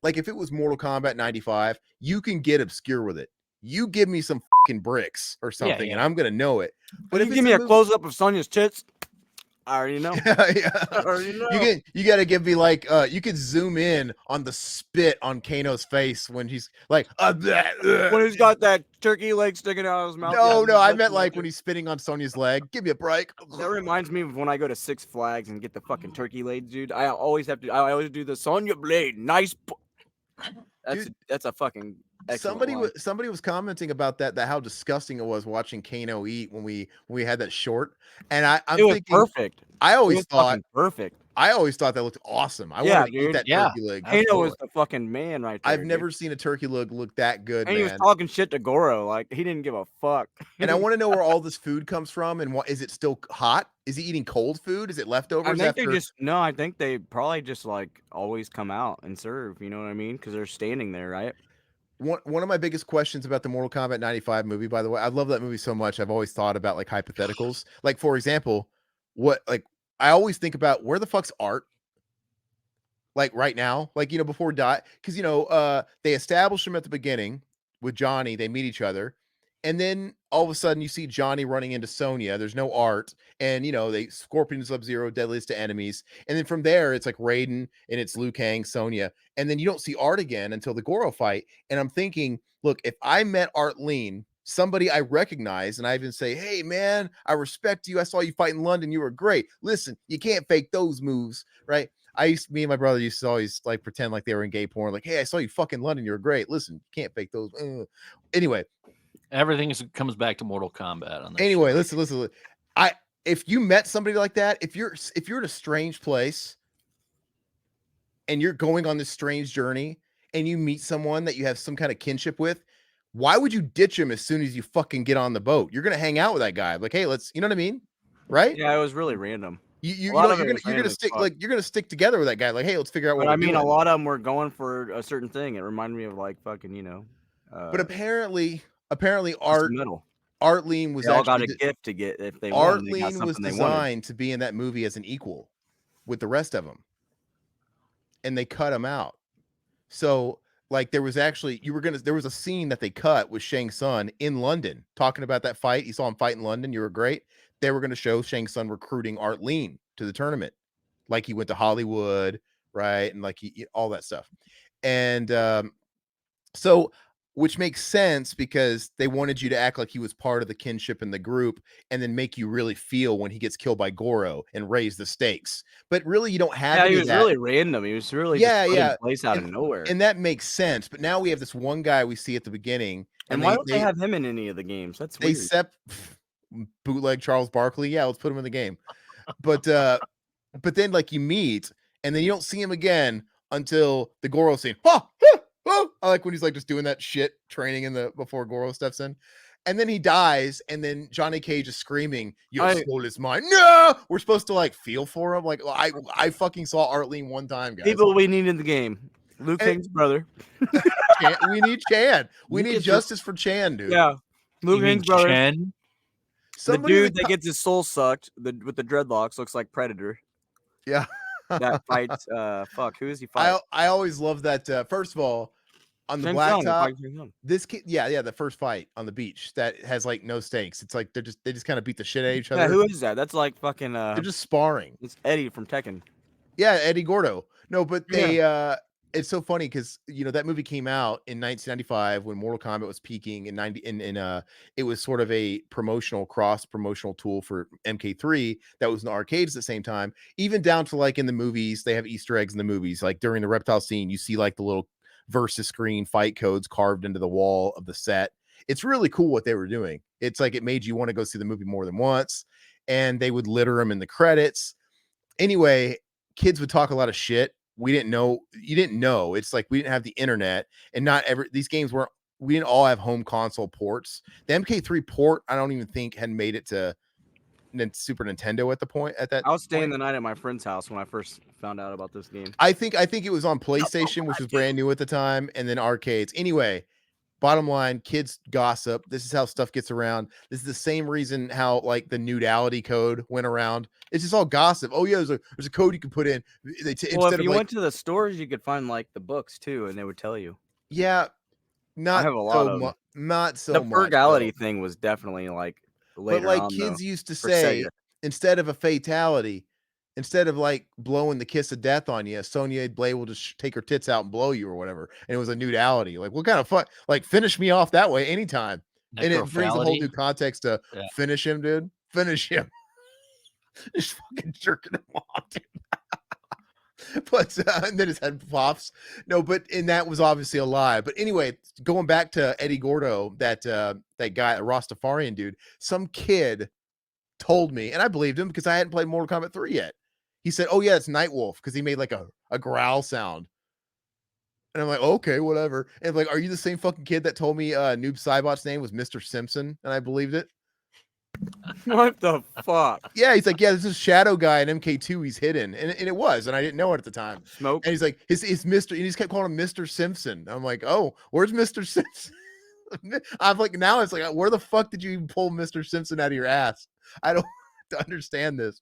like if it was Mortal Kombat 95, you can get obscure with it. You give me some fucking bricks or something, and I'm gonna know it. But if you give me a close up of Sonya's tits, I already know. Yeah. I already know. You gotta give me like you could zoom in on the spit on Kano's face when he's like when he's got that turkey leg sticking out of his mouth. No, I meant like when he's spitting on Sonya's leg. Give me a break. That reminds me of when I go to Six Flags and get the fucking turkey legs, dude. I always do the Sonya blade. Nice. That's a fucking excellent somebody was commenting about that how disgusting it was watching Kano eat when we had that short, and I'm thinking perfect. I always thought perfect. I always thought that looked awesome. I wanted to eat that turkey leg. Kano was the fucking man right there. I've never seen a turkey leg look that good, and man. he was talking shit to Goro, like he didn't give a fuck. And I want to know where all this food comes from, and what is it still hot? Is he eating cold food? Is it leftovers? I think they probably just like always come out and serve. You know what I mean? Because they're standing there, right? One of my biggest questions about the Mortal Kombat 95 movie, by the way, I love that movie so much. I've always thought about like hypotheticals. Like, for example, I always think about where the fuck's Art? Like right now, like, before die, because they establish him at the beginning with Johnny, they meet each other, and then all of a sudden you see Johnny running into Sonya. There's no Art, and they Scorpion, Sub-Zero, deadliest to enemies, and then from there it's like Raiden and it's Liu Kang, Sonya, and then you don't see Art again until the Goro fight. And I'm thinking, look, if I met Art Lean, somebody I recognize, and I even say, hey man, I respect you, I saw you fight in London, you were great, listen, you can't fake those moves, right? Me and my brother used to always like pretend like they were in gay porn. Like, hey, I saw you fucking London. You're great. Listen, you can't fake those. Anyway, everything comes back to Mortal Kombat. On this anyway, listen. If you met somebody like that, if you're in a strange place and you're going on this strange journey and you meet someone that you have some kind of kinship with, why would you ditch him as soon as you fucking get on the boat? You're gonna hang out with that guy. Like, hey, let's. You know what I mean? Right? Yeah, it was really random. You're gonna stick together with that guy. Like, hey, let's figure out what. But I mean, a lot of them were going for a certain thing. It reminded me of like fucking, but apparently, Art Lean was all got a gift to get if they Art Lean was designed to be in that movie as an equal with the rest of them, and they cut him out. So, like, there was actually there was a scene that they cut with Shang Tsung in London talking about that fight. You saw him fight in London. You were great. They were going to show Shang Tsung recruiting Art Lean to the tournament, like he went to Hollywood, right, and like all that stuff, and so, which makes sense because they wanted you to act like he was part of the kinship in the group, and then make you really feel when he gets killed by Goro and raise the stakes. But really, you don't have. Yeah, he was really random. He was really just place out of nowhere, and that makes sense. But now we have this one guy we see at the beginning, and why don't they have him in any of the games? That's weird. Bootleg Charles Barkley. Yeah, let's put him in the game. But then like you meet, and then you don't see him again until the Goro scene. I like when he's like just doing that shit training before Goro steps in, and then he dies, and then Johnny Cage is screaming, "Your soul is mine!" No, we're supposed to like feel for him. Like I fucking saw Art Lean one time, guys. People we need in the game. Luke Kang's brother. We need Chan. We need justice for Chan, dude. Yeah, Luke Kang's brother. Chan? The dude that gets his soul sucked with the dreadlocks looks like Predator. Yeah. That fights. Who is he fighting? I always love that. First of all, on the blacktop, this kid, the first fight on the beach that has like no stakes. It's like they just kind of beat the shit out of each other. Yeah, who is that? That's like fucking. They're just sparring. It's Eddie from Tekken. Yeah, Eddie Gordo. No, but they. It's so funny because that movie came out in 1995 when Mortal Kombat was peaking in it was sort of a cross promotional tool for MK3 that was in the arcades at the same time, even down to like in the movies. They have Easter eggs in the movies, like during the reptile scene you see like the little versus screen fight codes carved into the wall of the set. It's really cool what they were doing. It's like it made you want to go see the movie more than once, and they would litter them in the credits. Anyway, kids would talk a lot of shit. We didn't know. You didn't know. It's like we didn't have the internet, and these games weren't. We didn't all have home console ports. The MK3 port, I don't even think had made it to Super Nintendo at that. I was staying the night at my friend's house when I first found out about this game. I think it was on PlayStation, which was brand new at the time, and then arcades. Anyway, bottom line, kids gossip. This is how stuff gets around. This is the same reason how like the nudality code went around. It's just all gossip. Oh yeah, there's a code you can put in. Well, Instead if of you like, went to the stores, you could find like the books too, and they would tell you. yeah, I not have a lot so of 'em. much, not so The much. frugality Though. thing was definitely like But later like on though. kids used to For say, Sega. instead of a fatality, instead of like blowing the kiss of death on you, Sonya Blade will just take her tits out and blow you or whatever. And it was a nudality. Like, what kind of fun? Like, finish me off that way anytime. And it brings a whole new Necrophality. context to Yeah. finish him, dude. Finish him. Just fucking jerking him off, dude. But and then his head pops. No, and that was obviously a lie. But anyway, going back to Eddie Gordo, that guy, a Rastafarian dude, some kid told me, and I believed him because I hadn't played Mortal Kombat 3 yet. He said, "Oh yeah, it's Nightwolf," because he made like a growl sound. And I'm like, okay, whatever. And like, are you the same fucking kid that told me Noob Saibot's name was Mr. Simpson? And I believed it. What the fuck? Yeah, he's like, yeah, this is Shadow Guy in MK2. He's hidden, and it was, and I didn't know it at the time. Smoke. And he's like, his Mr. And he just kept calling him Mr. Simpson. I'm like, oh, where's Mr. Simpson? I'm like, now it's like, where the fuck did you even pull Mr. Simpson out of your ass? I don't understand this.